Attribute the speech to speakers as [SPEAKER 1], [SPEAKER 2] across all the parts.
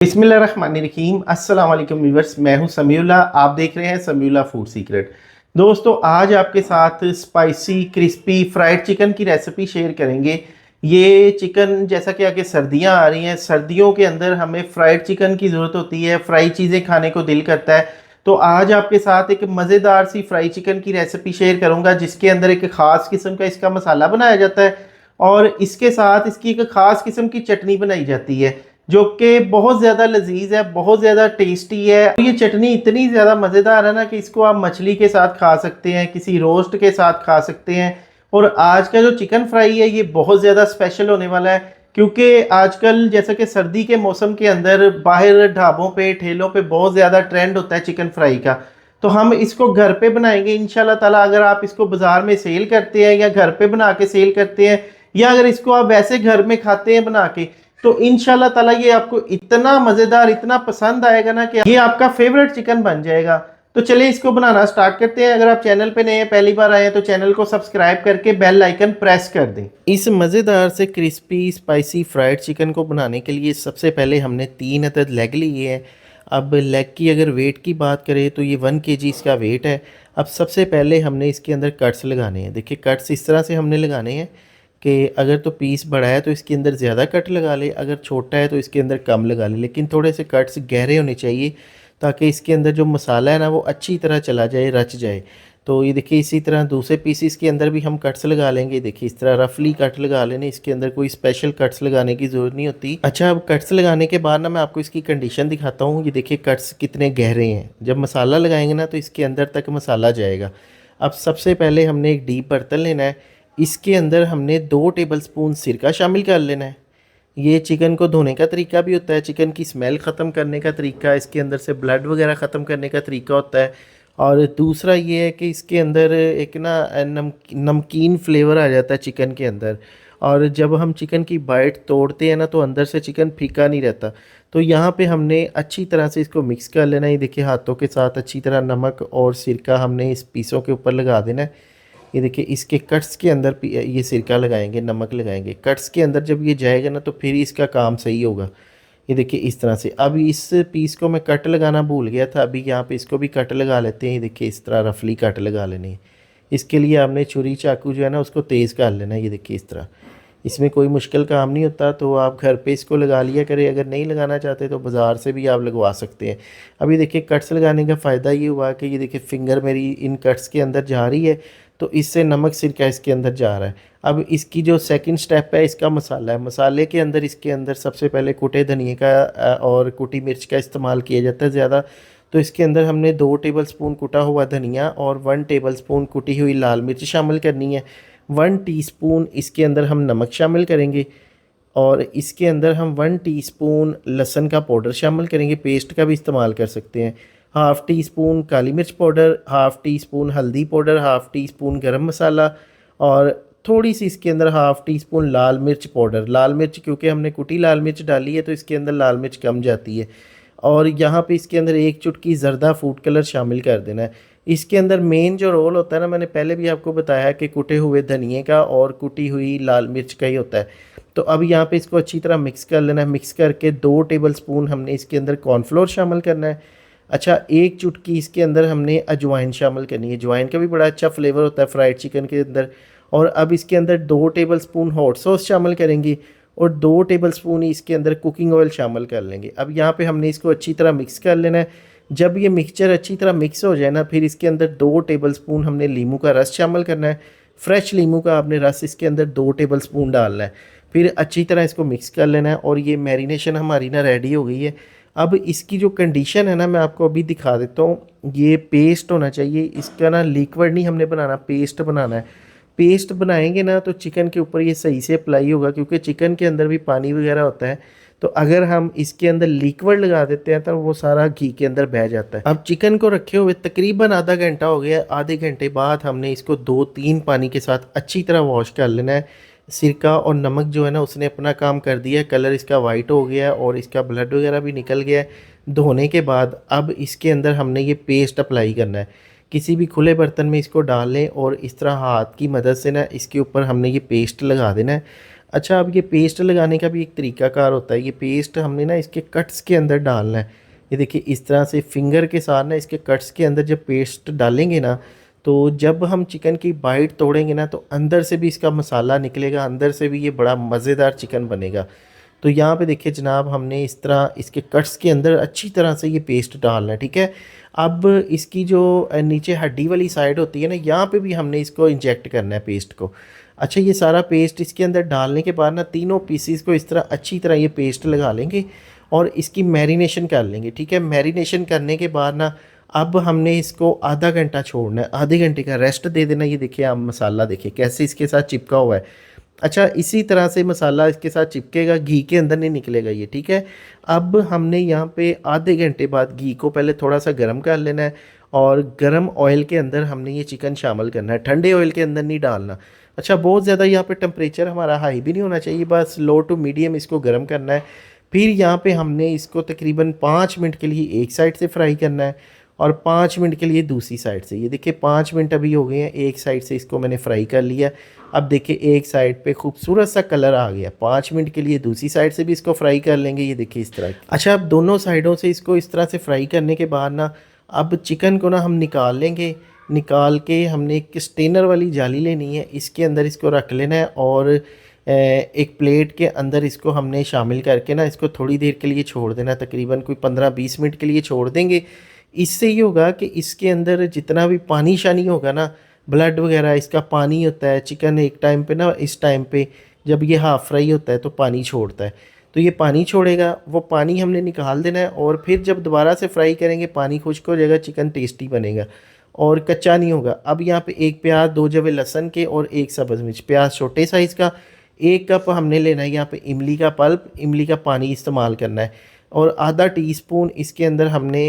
[SPEAKER 1] बिस्मिल्लाहिर्रहमानिर्रहीम अस्सलाम वालेकुम व्यूअर्स। मैं हूं समीउल्लाह, आप देख रहे हैं समीउल्लाह फूड सीक्रेट। दोस्तों, आज आपके साथ स्पाइसी क्रिस्पी फ्राइड चिकन की रेसिपी शेयर करेंगे। ये चिकन, जैसा कि आगे सर्दियां आ रही हैं, सर्दियों के अंदर हमें फ्राइड चिकन की ज़रूरत होती है, फ्राई चीज़ें खाने को दिल करता है। तो आज आपके साथ एक मज़ेदार सी फ्राई चिकन की रेसिपी शेयर करूँगा, जिसके अंदर एक ख़ास किस्म का इसका मसाला बनाया जाता है और इसके साथ इसकी एक ख़ास किस्म की चटनी बनाई जाती है, जो कि बहुत ज़्यादा लजीज है, बहुत ज़्यादा टेस्टी है। ये चटनी इतनी ज़्यादा मज़ेदार है ना कि इसको आप मछली के साथ खा सकते हैं, किसी रोस्ट के साथ खा सकते हैं। और आज का जो चिकन फ्राई है ये बहुत ज़्यादा स्पेशल होने वाला है, क्योंकि आजकल जैसा कि सर्दी के मौसम के अंदर बाहर ढाबों पे ठेलों पे बहुत ज़्यादा ट्रेंड होता है चिकन फ्राई का। तो हम इसको घर पे बनाएंगे इंशाल्लाह ताला। अगर आप इसको बाज़ार में सेल करते हैं या घर पे बना के सेल करते हैं, या अगर इसको आप वैसे घर में खाते हैं बना के, तो इंशाल्लाह ताला ये आपको इतना मज़ेदार, इतना पसंद आएगा ना कि ये आपका फेवरेट चिकन बन जाएगा। तो चलिए इसको बनाना स्टार्ट करते हैं। अगर आप चैनल पे नए हैं, पहली बार आए हैं, तो चैनल को सब्सक्राइब करके बेल आइकन प्रेस कर दें। इस मज़ेदार से क्रिस्पी स्पाइसी फ्राइड चिकन को बनाने के लिए सबसे पहले हमने 3 अदद लेग लिए हैं। अब लेग की अगर वेट की बात करें तो ये 1 kg इसका वेट है। अब सबसे पहले हमने इसके अंदर कट्स लगाने हैं। देखिए, कट्स इस तरह से हमने लगाने हैं कि अगर तो पीस बड़ा है तो इसके अंदर ज़्यादा कट लगा ले, अगर छोटा है तो इसके अंदर कम लगा ले, लेकिन थोड़े से कट्स गहरे होने चाहिए ताकि इसके अंदर जो मसाला है ना वो अच्छी तरह चला जाए, रच जाए। तो ये देखिए, इसी तरह दूसरे पीसीस के अंदर भी हम कट्स लगा लेंगे। देखिए, इस तरह रफली कट लगा लेने, इसके अंदर कोई स्पेशल कट्स लगाने की ज़रूरत नहीं होती। अच्छा, अब कट्स लगाने के बाद ना मैं आपको इसकी कंडीशन दिखाता हूँ। ये देखिए कट्स कितने गहरे हैं। जब मसाला लगाएंगे ना तो इसके अंदर तक मसाला जाएगा। अब सबसे पहले हमने एक डीप बर्तन लेना है। इसके अंदर हमने 2 टेबलस्पून सिरका शामिल कर लेना है। ये चिकन को धोने का तरीका भी होता है, चिकन की स्मेल ख़त्म करने का तरीका, इसके अंदर से ब्लड वगैरह ख़त्म करने का तरीका होता है। और दूसरा ये है कि इसके अंदर एक ना नमकीन फ्लेवर आ जाता है चिकन के अंदर। और जब हम चिकन की बाइट तोड़ते हैं ना तो अंदर से चिकन फीका नहीं रहता। तो यहाँ पे हमने अच्छी तरह से इसको मिक्स कर लेना है। ये देखिए, हाथों के साथ अच्छी तरह नमक और सिरका हमने इस पीसों के ऊपर लगा देना है। ये देखिए, इसके कट्स के अंदर ये सिरका लगाएंगे, नमक लगाएंगे कट्स के अंदर। जब ये जाएगा ना तो फिर इसका काम सही होगा। ये देखिए इस तरह से। अब इस पीस को मैं कट लगाना भूल गया था, अभी यहाँ पे इसको भी कट लगा लेते हैं। ये देखिए, इस तरह रफली कट लगा लेने हैं। इसके लिए आपने छुरी चाकू जो है ना उसको तेज़ कर लेना है। ये देखिए इस तरह। इसमें कोई मुश्किल काम नहीं होता, तो आप घर पे इसको लगा लिया करें। अगर नहीं लगाना चाहते तो बाज़ार से भी आप लगवा सकते हैं। अभी देखिए, कट्स लगाने का फ़ायदा ये हुआ कि ये देखिए फिंगर मेरी इन कट्स के अंदर जा रही है, तो इससे नमक सिरका इसके अंदर जा रहा है। अब इसकी जो सेकंड स्टेप है, इसका मसाला है। मसाले के अंदर इसके अंदर सबसे पहले कुटे धनिए का और कुटी मिर्च का इस्तेमाल किया जाता है ज़्यादा। तो इसके अंदर हमने 2 टेबलस्पून कुटा हुआ धनिया और 1 टेबलस्पून कुटी हुई लाल मिर्च शामिल करनी है। 1 टीस्पून इसके अंदर हम नमक शामिल करेंगे और इसके अंदर हम 1 टीस्पून लहसुन का पाउडर शामिल करेंगे, पेस्ट का भी इस्तेमाल कर सकते हैं। हाफ़ टी स्पून काली मिर्च पाउडर, हाफ़ टी स्पून हल्दी पाउडर, हाफ़ टी स्पून गरम मसाला और थोड़ी सी इसके अंदर हाफ़ टी स्पून लाल मिर्च पाउडर। लाल मिर्च क्योंकि हमने कुटी लाल मिर्च डाली है तो इसके अंदर लाल मिर्च कम जाती है। और यहाँ पे इसके अंदर 1 चुटकी ज़रदा फूड कलर शामिल कर देना है। इसके अंदर मेन जो रोल होता है ना, मैंने पहले भी आपको बताया कि कुटे हुए धनिए का और कुटी हुई लाल मिर्च का ही होता है। तो अब यहाँ पे इसको अच्छी तरह मिक्स कर लेना है। मिक्स करके 2 टेबलस्पून हमने इसके अंदर कॉर्नफ्लोर शामिल करना है। अच्छा, 1 चुटकी इसके अंदर हमने अजवाइन शामिल करनी है। अजवाइन का भी बड़ा अच्छा फ्लेवर होता है फ्राइड चिकन के अंदर। और अब इसके अंदर 2 टेबलस्पून हॉट सॉस शामिल करेंगे और 2 टेबलस्पून ही इसके अंदर कुकिंग ऑयल शामिल कर लेंगे। अब यहाँ पे हमने इसको अच्छी तरह मिक्स कर लेना है। जब ये मिक्सचर अच्छी तरह मिक्स हो जाए ना, फिर इसके अंदर 2 टेबलस्पून हमने नींबू का रस शामिल करना है। फ्रेश नींबू का आपने रस इसके अंदर 2 टेबलस्पून डालना है। फिर अच्छी तरह इसको मिक्स कर लेना है और ये मैरिनेशन हमारी ना रेडी हो गई है। अब इसकी जो कंडीशन है ना, मैं आपको अभी दिखा देता हूँ। ये पेस्ट होना चाहिए इसका ना, लिक्विड नहीं हमने बनाना, पेस्ट बनाना है। पेस्ट बनाएंगे ना तो चिकन के ऊपर ये सही से अप्लाई होगा, क्योंकि चिकन के अंदर भी पानी वगैरह होता है। तो अगर हम इसके अंदर लिक्विड लगा देते हैं तो वो सारा घी के अंदर बह जाता है। अब चिकन को रखे हुए तकरीबन आधा घंटा हो गया। आधे घंटे बाद हमने इसको 2-3 पानी के साथ अच्छी तरह वॉश कर लेना है। सिरका और नमक जो है ना उसने अपना काम कर दिया है। कलर इसका वाइट हो गया है और इसका ब्लड वगैरह भी निकल गया है धोने के बाद। अब इसके अंदर हमने ये पेस्ट अप्लाई करना है। किसी भी खुले बर्तन में इसको डाल लें और इस तरह हाथ की मदद से ना इसके ऊपर हमने ये पेस्ट लगा देना है। अच्छा, अब ये पेस्ट लगाने का भी एक तरीकाकार होता है। ये पेस्ट हमने ना इसके कट्स के अंदर डालना है। ये देखिए इस तरह से फिंगर के साथ ना इसके कट्स के अंदर जब पेस्ट डालेंगे ना, तो जब हम चिकन की बाइट तोड़ेंगे ना, तो अंदर से भी इसका मसाला निकलेगा, अंदर से भी ये बड़ा मज़ेदार चिकन बनेगा। तो यहाँ पे देखिए जनाब, हमने इस तरह इसके कट्स के अंदर अच्छी तरह से ये पेस्ट डालना है, ठीक है। अब इसकी जो नीचे हड्डी वाली साइड होती है ना, यहाँ पे भी हमने इसको इंजेक्ट करना है पेस्ट को। अच्छा, ये सारा पेस्ट इसके अंदर डालने के बाद ना तीनों पीसीस को इस तरह अच्छी तरह ये पेस्ट लगा लेंगे और इसकी मैरिनेशन कर लेंगे, ठीक है। मैरिनेशन करने के बाद ना अब हमने इसको आधा घंटा छोड़ना है, आधे घंटे का रेस्ट दे देना। ये देखिए आप मसाला देखिए कैसे इसके साथ चिपका हुआ है। अच्छा, इसी तरह से मसाला इसके साथ चिपकेगा, घी के अंदर नहीं निकलेगा ये, ठीक है। अब हमने यहाँ पे आधे घंटे बाद घी को पहले थोड़ा सा गर्म कर लेना है और गर्म ऑयल के अंदर हमने ये चिकन शामिल करना है, ठंडे ऑयल के अंदर नहीं डालना। अच्छा, बहुत ज़्यादा यहाँ पे टेम्परेचर हमारा हाई भी नहीं होना चाहिए, बस लो टू मीडियम इसको गर्म करना है। फिर यहाँ पे हमने इसको तकरीबन 5 मिनट के लिए एक साइड से फ्राई करना है और 5 मिनट के लिए दूसरी साइड से। ये देखिए 5 मिनट अभी हो गए हैं, एक साइड से इसको मैंने फ्राई कर लिया। अब देखिए एक साइड पे खूबसूरत सा कलर आ गया। 5 मिनट के लिए दूसरी साइड से भी इसको फ्राई कर लेंगे, ये देखिए इस तरह। अच्छा, अब दोनों साइडों से इसको इस तरह से फ्राई करने के बाद ना अब चिकन को ना हम निकाल लेंगे। निकाल के हमने एक स्टेनर वाली जाली लेनी है, इसके अंदर इसको रख लेना है और एक प्लेट के अंदर इसको हमने शामिल करके ना इसको थोड़ी देर के लिए छोड़ देना, तकरीबन कोई 15-20 मिनट के लिए छोड़ देंगे। इससे ये होगा कि इसके अंदर जितना भी पानी शानी होगा ना, ब्लड वगैरह इसका पानी होता है। चिकन एक टाइम पे ना, इस टाइम पे जब ये हाफ़ फ्राई होता है तो पानी छोड़ता है, तो ये पानी छोड़ेगा, वो पानी हमने निकाल देना है और फिर जब दोबारा से फ्राई करेंगे पानी खुश्क हो जाएगा, चिकन टेस्टी बनेगा और कच्चा नहीं होगा। अब यहाँ पे एक प्याज, 2 जवे लहसुन के और एक सब्ज़ मिर्च, प्याज छोटे साइज़ का, 1 कप हमने लेना है यहाँ पे इमली का पल्प, इमली का पानी इस्तेमाल करना है और आधा टीस्पून इसके अंदर हमने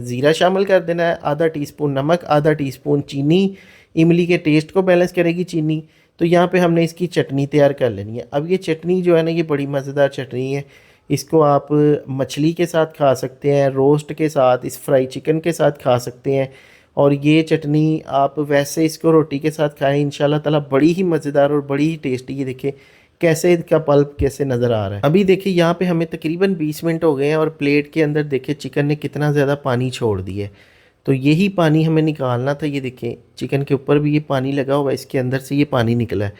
[SPEAKER 1] ज़ीरा शामिल कर देना है, आधा टीस्पून नमक, आधा टीस्पून चीनी। इमली के टेस्ट को बैलेंस करेगी चीनी। तो यहाँ पे हमने इसकी चटनी तैयार कर लेनी है। अब ये चटनी जो है ना, ये बड़ी मज़ेदार चटनी है। इसको आप मछली के साथ खा सकते हैं, रोस्ट के साथ, इस फ्राई चिकन के साथ खा सकते हैं और ये चटनी आप वैसे इसको रोटी के साथ खाएं, इंशाल्लाह ताला बड़ी ही मज़ेदार और बड़ी ही टेस्टी। ये देखिए कैसे इसका पल्प कैसे नज़र आ रहा है। अभी देखिए यहाँ पे हमें तकरीबन 20 मिनट हो गए हैं और प्लेट के अंदर देखिए चिकन ने कितना ज़्यादा पानी छोड़ दिया है। तो यही पानी हमें निकालना था। ये देखिए चिकन के ऊपर भी ये पानी लगा हुआ है, इसके अंदर से ये पानी निकला है।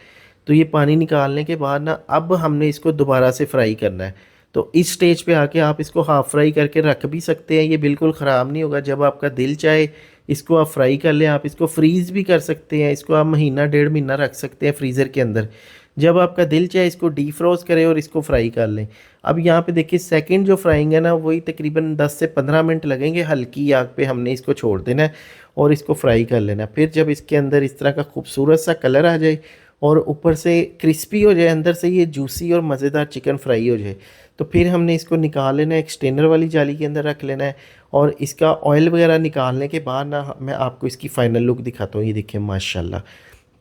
[SPEAKER 1] तो ये पानी निकालने के बाद ना अब हमने इसको दोबारा से फ्राई करना है। तो इस स्टेज पे आके आप इसको हाफ़ फ्राई करके रख भी सकते हैं, ये बिल्कुल ख़राब नहीं होगा। जब आपका दिल चाहे इसको आप फ्राई कर लें। आप इसको फ्रीज़ भी कर सकते हैं, इसको आप महीना 1.5 महीना रख सकते हैं फ्रीज़र के अंदर। जब आपका दिल चाहे इसको डीफ्रोस्ट करें और इसको फ्राई कर लें। अब यहाँ पे देखिए सेकंड जो फ्राइंग है ना, वही तकरीबन 10 से 15 मिनट लगेंगे। हल्की आग पे हमने इसको छोड़ देना है और इसको फ्राई कर लेना है। फिर जब इसके अंदर इस तरह का खूबसूरत सा कलर आ जाए और ऊपर से क्रिस्पी हो जाए, अंदर से ये जूसी और मज़ेदार चिकन फ्राई हो जाए, तो फिर हमने इसको निकाल लेना है, एक स्टेनर वाली जाली के अंदर रख लेना है और इसका ऑयल वगैरह निकालने के बाद ना मैं आपको इसकी फ़ाइनल लुक दिखाता हूँ। ये देखिए माशाल्लाह।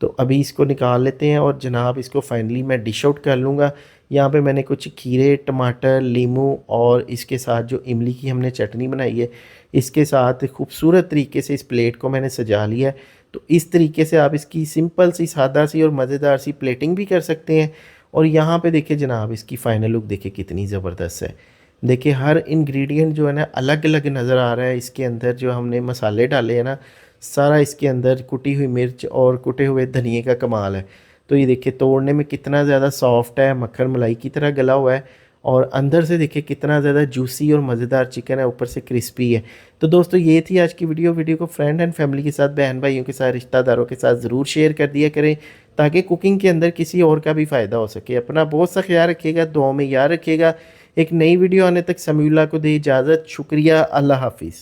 [SPEAKER 1] तो अभी इसको निकाल लेते हैं और जनाब इसको फाइनली मैं डिश आउट कर लूँगा। यहाँ पे मैंने कुछ खीरे, टमाटर, लीमू और इसके साथ जो इमली की हमने चटनी बनाई है, इसके साथ खूबसूरत तरीके से इस प्लेट को मैंने सजा लिया है। तो इस तरीके से आप इसकी सिंपल सी, सादा सी और मज़ेदार सी प्लेटिंग भी कर सकते हैं। और यहाँ पे देखिए जनाब इसकी फ़ाइनल लुक देखिए कितनी ज़बरदस्त है। देखिए हर इंग्रेडिएंट जो है ना अलग अलग नज़र आ रहा है। इसके अंदर जो हमने मसाले डाले हैं ना, सारा इसके अंदर कुटी हुई मिर्च और कुटे हुए धनिए का कमाल है। तो ये देखिए तोड़ने में कितना ज़्यादा सॉफ्ट है, मक्खन मलाई की तरह गला हुआ है और अंदर से देखिए कितना ज़्यादा जूसी और मज़ेदार चिकन है, ऊपर से क्रिस्पी है। तो दोस्तों ये थी आज की वीडियो को फ्रेंड एंड फैमिली के साथ, बहन भाइयों के साथ, रिश्तेदारों के साथ ज़रूर शेयर कर दिया करें ताकि कुकिंग के अंदर किसी और का भी फ़ायदा हो सके। अपना बहुत सा ख्याल रखिएगा, दुआओं में याद रखिएगा। एक नई वीडियो आने तक समीउल्लाह को दे इजाज़त। शुक्रिया, अल्लाह हाफिज़।